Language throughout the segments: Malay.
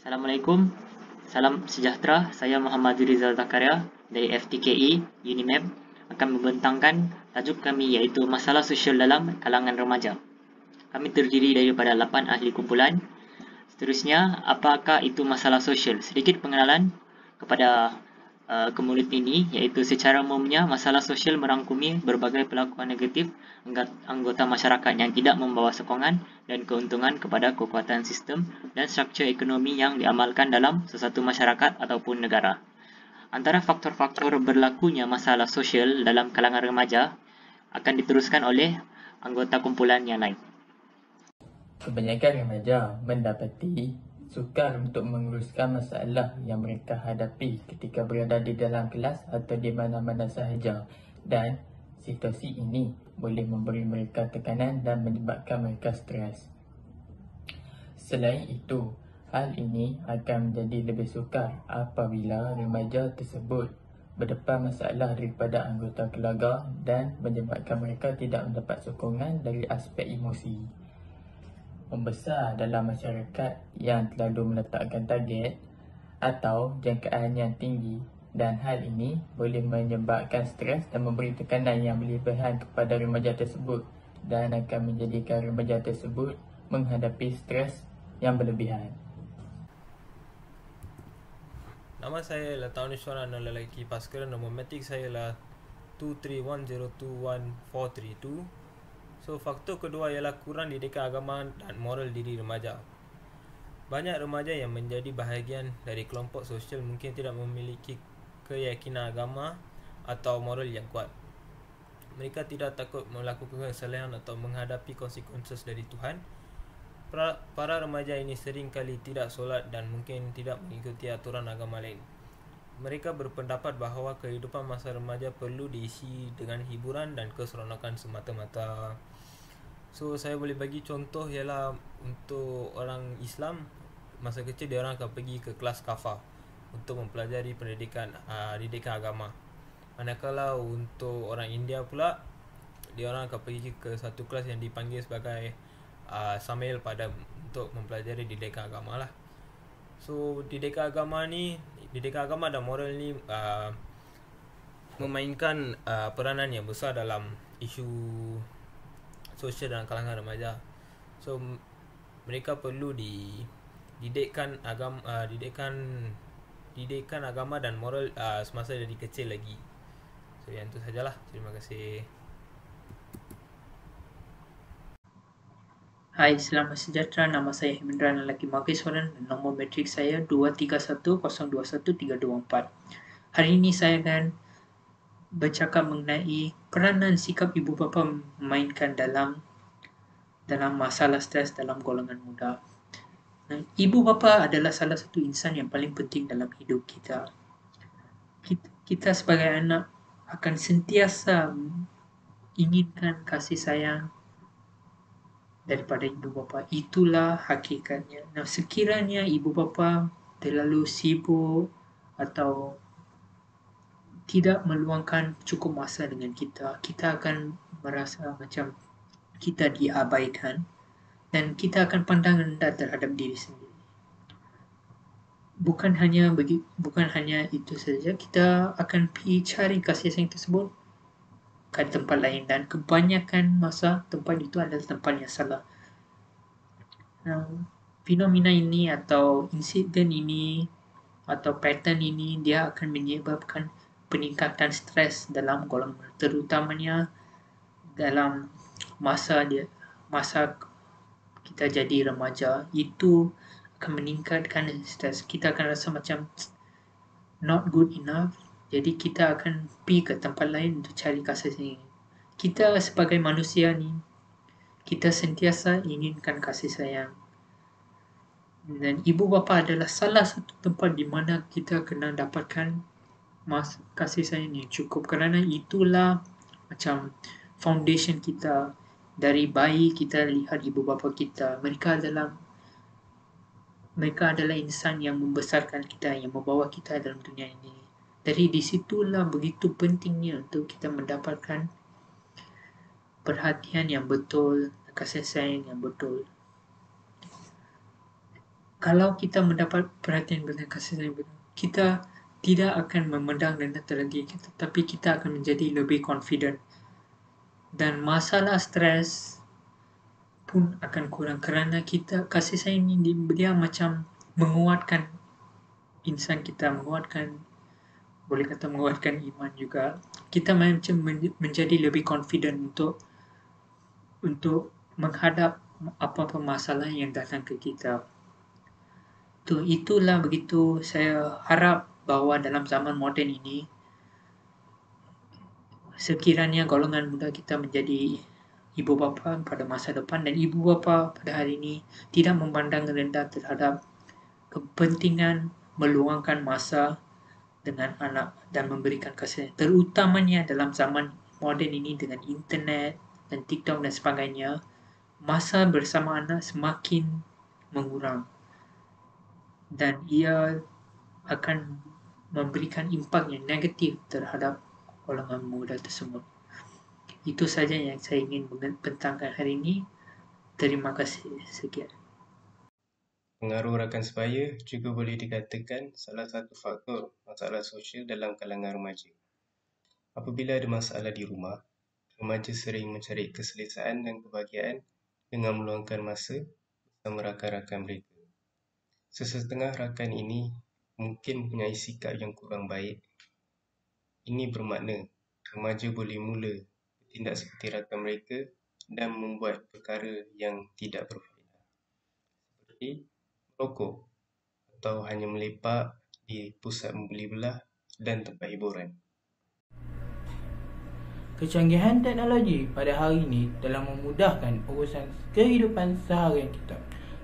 Assalamualaikum, salam sejahtera. Saya Muhammad Rizal Zakaria dari FTKE UNIMEP akan membentangkan tajuk kami iaitu masalah sosial dalam kalangan remaja. Kami terdiri daripada 8 ahli kumpulan. Seterusnya, apakah itu masalah sosial? Sedikit pengenalan kepada komuniti ini, iaitu secara umumnya masalah sosial merangkumi berbagai perlakuan negatif anggota masyarakat yang tidak membawa sokongan dan keuntungan kepada kekuatan sistem dan struktur ekonomi yang diamalkan dalam sesuatu masyarakat ataupun negara. Antara faktor-faktor berlakunya masalah sosial dalam kalangan remaja akan diteruskan oleh anggota kumpulan yang lain. Kebanyakan remaja mendapati sukar untuk menguruskan masalah yang mereka hadapi ketika berada di dalam kelas atau di mana-mana sahaja, dan situasi ini boleh memberi mereka tekanan dan menyebabkan mereka stres. Selain itu, hal ini akan menjadi lebih sukar apabila remaja tersebut berdepan masalah daripada anggota keluarga dan menyebabkan mereka tidak mendapat sokongan dari aspek emosi. Membesar dalam masyarakat yang terlalu meletakkan target atau jangkaan yang tinggi, dan hal ini boleh menyebabkan stres dan memberi tekanan yang berlebihan kepada remaja tersebut dan akan menjadikan remaja tersebut menghadapi stres yang berlebihan. Nama saya ialah Tauniswaran Lelaki Paskara. Nombor matrik saya ialah 231021432. So, faktor kedua ialah kurang didikan agama dan moral diri remaja. Banyak remaja yang menjadi bahagian dari kelompok sosial mungkin tidak memiliki keyakinan agama atau moral yang kuat. Mereka tidak takut melakukan kesalahan atau menghadapi konsekuensi dari Tuhan. Para remaja ini sering kali tidak solat dan mungkin tidak mengikuti aturan agama lain. Mereka berpendapat bahawa kehidupan masa remaja perlu diisi dengan hiburan dan keseronokan semata-mata. So, saya boleh bagi contoh ialah untuk orang Islam, masa kecil dia orang akan pergi ke kelas kafah untuk mempelajari didikan agama. Manakala untuk orang India pula, dia orang akan pergi ke satu kelas yang dipanggil sebagai Samail pada untuk mempelajari didikan agama lah. So, didikan agama dan moral ni memainkan peranan yang besar dalam isu sosial dalam kalangan remaja. So, mereka perlu dididikkan agama dan moral semasa dari kecil lagi. So, yang itu sajalah. Terima kasih. Hai, selamat sejahtera. Nama saya Hemendra Lelaki Maheswaran dan nombor matrik saya 231021324. Hari ini saya akan bercakap mengenai peranan sikap ibu bapa memainkan dalam masalah stres dalam golongan muda. Ibu bapa adalah salah satu insan yang paling penting dalam hidup kita. Kita sebagai anak akan sentiasa inginkan kasih sayang daripada ibu bapa. Itulah hakikatnya. Sekiranya ibu bapa terlalu sibuk atau tidak meluangkan cukup masa dengan kita, kita akan merasa macam kita diabaikan dan kita akan pandang rendah terhadap diri sendiri. Bukan hanya itu saja, kita akan pergi cari kasih sayang tersebut ke tempat lain, dan kebanyakan masa tempat itu adalah tempat yang salah. Fenomena ini atau insiden ini atau pattern ini dia akan menyebabkan peningkatan stres dalam golongan, terutamanya dalam masa kita jadi remaja. Itu akan meningkatkan stres. Kita akan rasa macam not good enough. Jadi kita akan pergi ke tempat lain untuk cari kasih sayang. Kita sebagai manusia ni, kita sentiasa inginkan kasih sayang. Dan ibu bapa adalah salah satu tempat di mana kita kena dapatkan kasih sayang yang cukup, kerana itulah macam foundation kita. Dari bayi kita lihat ibu bapa kita, mereka adalah insan yang membesarkan kita, yang membawa kita dalam dunia ini. Dari disitulah begitu pentingnya untuk kita mendapatkan perhatian yang betul, kasih sayang yang betul. kalau kita mendapat perhatian benar, kasih sayang benar, kita tidak akan memendam dan terhenti kita, tapi kita akan menjadi lebih confident. Dan masalah stres pun akan kurang kerana kita kasih sayang ini dia macam menguatkan insan kita, boleh kata menguatkan iman juga. Kita macam menjadi lebih confident untuk menghadap apa-apa masalah yang datang ke kita. Itulah begitu saya harap bahawa dalam zaman moden ini, sekiranya golongan muda kita menjadi ibu bapa pada masa depan, dan ibu bapa pada hari ini tidak memandang rendah terhadap kepentingan meluangkan masa dengan anak dan memberikan kasih, terutamanya dalam zaman moden ini dengan internet dan TikTok dan sebagainya. Masa bersama anak semakin mengurang dan ia akan memberikan impak yang negatif terhadap golongan muda tersebut. Itu saja yang saya ingin bentangkan hari ini. Terima kasih. Sekian. Pengaruh rakan sebaya juga boleh dikatakan salah satu faktor masalah sosial dalam kalangan remaja. Apabila ada masalah di rumah, remaja sering mencari keselesaan dan kebahagiaan dengan meluangkan masa bersama rakan-rakan mereka. Sesetengah rakan ini mungkin mempunyai sikap yang kurang baik. Ini bermakna remaja boleh mula bertindak seperti rakan mereka dan membuat perkara yang tidak berfaedah, seperti merokok atau hanya melepak di pusat membeli belah dan tempat hiburan. Kecanggihan teknologi pada hari ini telah memudahkan urusan kehidupan seharian kita.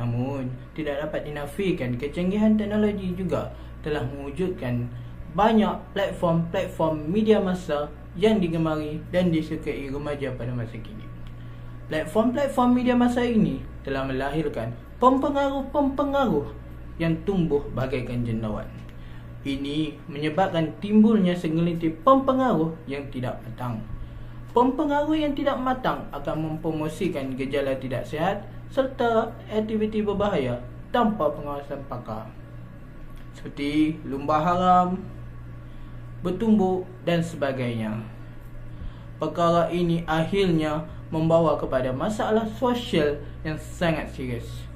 Namun, tidak dapat dinafikan kecanggihan teknologi juga telah mewujudkan banyak platform media massa yang digemari dan disukai remaja pada masa kini. Platform media massa ini telah melahirkan pempengaruh yang tumbuh bagaikan cendawan. Ini menyebabkan timbulnya segelintir pempengaruh yang tidak matang. Pempengaruh yang tidak matang akan mempromosikan gejala tidak sihat serta aktiviti berbahaya tanpa pengawasan pakar, seperti lumba haram, bertumbuk dan sebagainya. Perkara ini akhirnya membawa kepada masalah sosial yang sangat serius.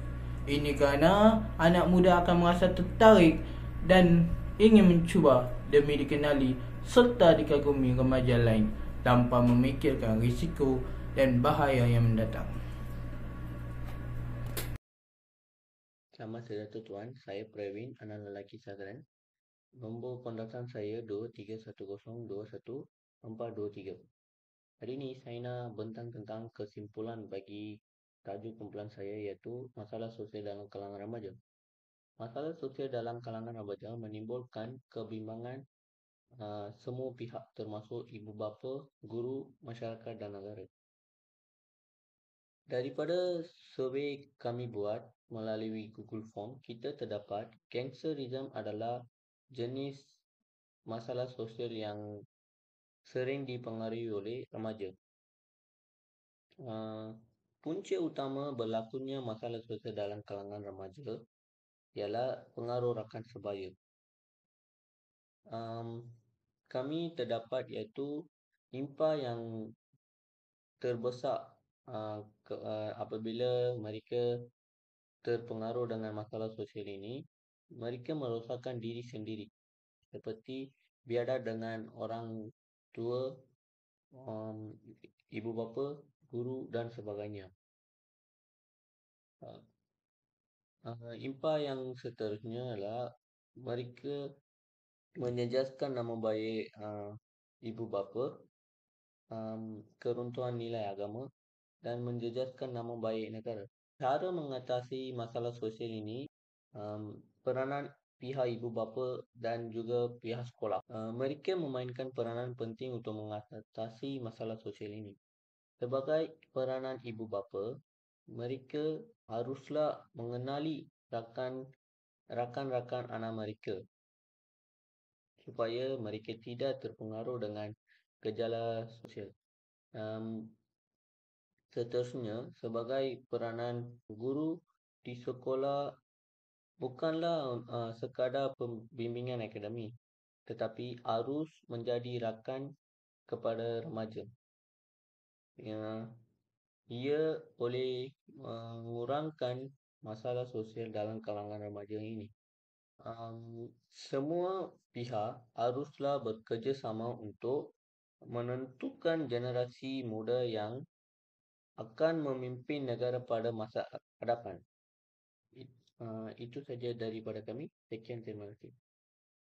Ini kerana anak muda akan merasa tertarik dan ingin mencuba demi dikenali serta dikagumi remaja lain tanpa memikirkan risiko dan bahaya yang mendatang. Selamat sejahtera Tuan, saya Pravin, anak lelaki Sagran. Nombor kondakan saya 2310214423. Hari ini saya nak bentang tentang kesimpulan bagi tajuk kumpulan saya, iaitu masalah sosial dalam kalangan remaja. Masalah sosial dalam kalangan remaja menimbulkan kebimbangan semua pihak, termasuk ibu bapa, guru, masyarakat dan negara. Daripada survei kami buat melalui Google Form, kita terdapat gangsterism adalah jenis masalah sosial yang sering dipengaruhi oleh remaja. Punca utama berlakunya masalah sosial dalam kalangan remaja ialah pengaruh rakan sebaya. Kami terdapat iaitu impak yang terbesar apabila mereka terpengaruh dengan masalah sosial ini, mereka merosakkan diri sendiri, seperti biadab dengan orang tua, ibu bapa, guru dan sebagainya. Impak yang seterusnya adalah mereka menjejaskan nama baik ibu bapa, keruntuhan nilai agama dan menjejaskan nama baik negara. Cara mengatasi masalah sosial ini, peranan pihak ibu bapa dan juga pihak sekolah. Mereka memainkan peranan penting untuk mengatasi masalah sosial ini. Sebagai peranan ibu bapa, mereka haruslah mengenali rakan-rakan anak mereka supaya mereka tidak terpengaruh dengan gejala sosial. Seterusnya, sebagai peranan guru di sekolah, bukanlah sekadar pembimbingan akademik, tetapi harus menjadi rakan kepada remaja. Ia boleh mengurangkan masalah sosial dalam kalangan remaja ini. Semua pihak haruslah bekerjasama untuk menentukan generasi muda yang akan memimpin negara pada masa hadapan. Itu saja daripada kami. Sekian, terima kasih.